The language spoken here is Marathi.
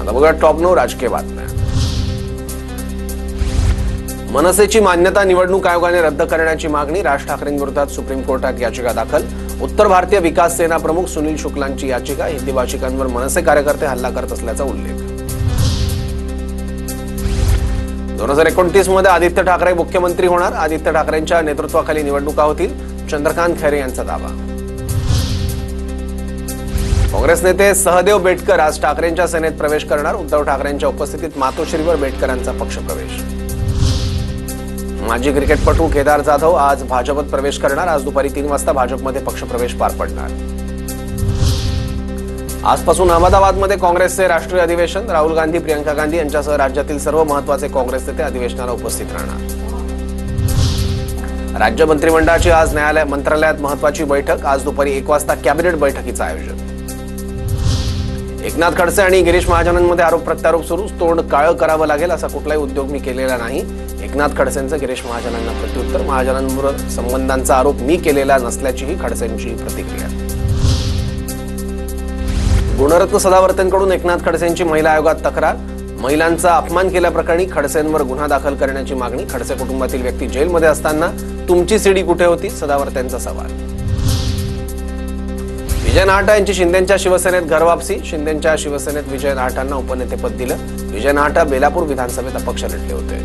आता बघा टॉप 9 राजकीय बातम्या। मनसेची मान्यता निवडणूक आयोगाने रद्द करण्याची मागणी, राज ठाकरेंविरोधात सुप्रीम कोर्टात याचिका दाखल। उत्तर भारतीय विकास सेना प्रमुख सुनील शुक्लांची याचिका, हिंदी भाषिकांवर मनसे कार्यकर्ते हल्ला करत असल्याचा उल्लेख। 2029 मध्ये आदित्य ठाकरे मुख्यमंत्री होणार, आदित्य ठाकरेंच्या नेतृत्वाखाली निवडणुका होतील, चंद्रकांत खैरे यांचा दावा। काँग्रेस नेते सहदेव बेटकर आज ठाकरेंच्या सेनेत प्रवेश करणार, उद्धव ठाकरेंच्या उपस्थितीत मातोश्रीवर बेटकरांचा पक्षप्रवेश। माजी क्रिकेटपटू केदार जाधव आज भाजपत प्रवेश करणार, आज दुपारी 3 वाजता भाजपमध्ये पक्षप्रवेश पार पडणार। आजपासून अहमदाबादमध्ये काँग्रेसचे राष्ट्रीय अधिवेशन, राहुल गांधी, प्रियंका गांधी यांच्यासह राज्यातील सर्व महत्त्वाचे काँग्रेस नेते अधिवेशनाला उपस्थित राहणार। राज्य मंत्रिमंडळाची आज मंत्रालयात महत्त्वाची बैठक, आज दुपारी 1 वाजता कॅबिनेट बैठकीचं आयोजन। एकनाथ खडसे आणि गिरीश महाजनांमध्ये आरोप प्रत्यारोप सुरू, तोंड काळं करावं लागेल असा कुठलाही उद्योग मी केलेला नाही, एकनाथ खडसेंचं गिरीश महाजनांना प्रत्युत्तर। महाजनांवर संबंधांचा आरोप मी केलेला नसल्याचीही खडसेंची प्रतिक्रिया। गुणरत्न सदावर्तेंकडून एकनाथ खडसेंची महिला आयोगात तक्रार, महिलांचा अपमान केल्याप्रकरणी खडसेंवर गुन्हा दाखल करण्याची मागणी, खडसे कुटुंबातील व्यक्ती जेलमध्ये असताना तुमची सीडी कुठे होती, सदावर्तेंचा सवाल। विजय नाहटा यांची शिंदेंच्या शिवसेनेत घरवापसी, शिंदेंच्या शिवसेनेत विजय नाहटांना उपनेतेपद दिलं, विजय नाहटा बेलापूर विधानसभेत अपक्ष लढले होते।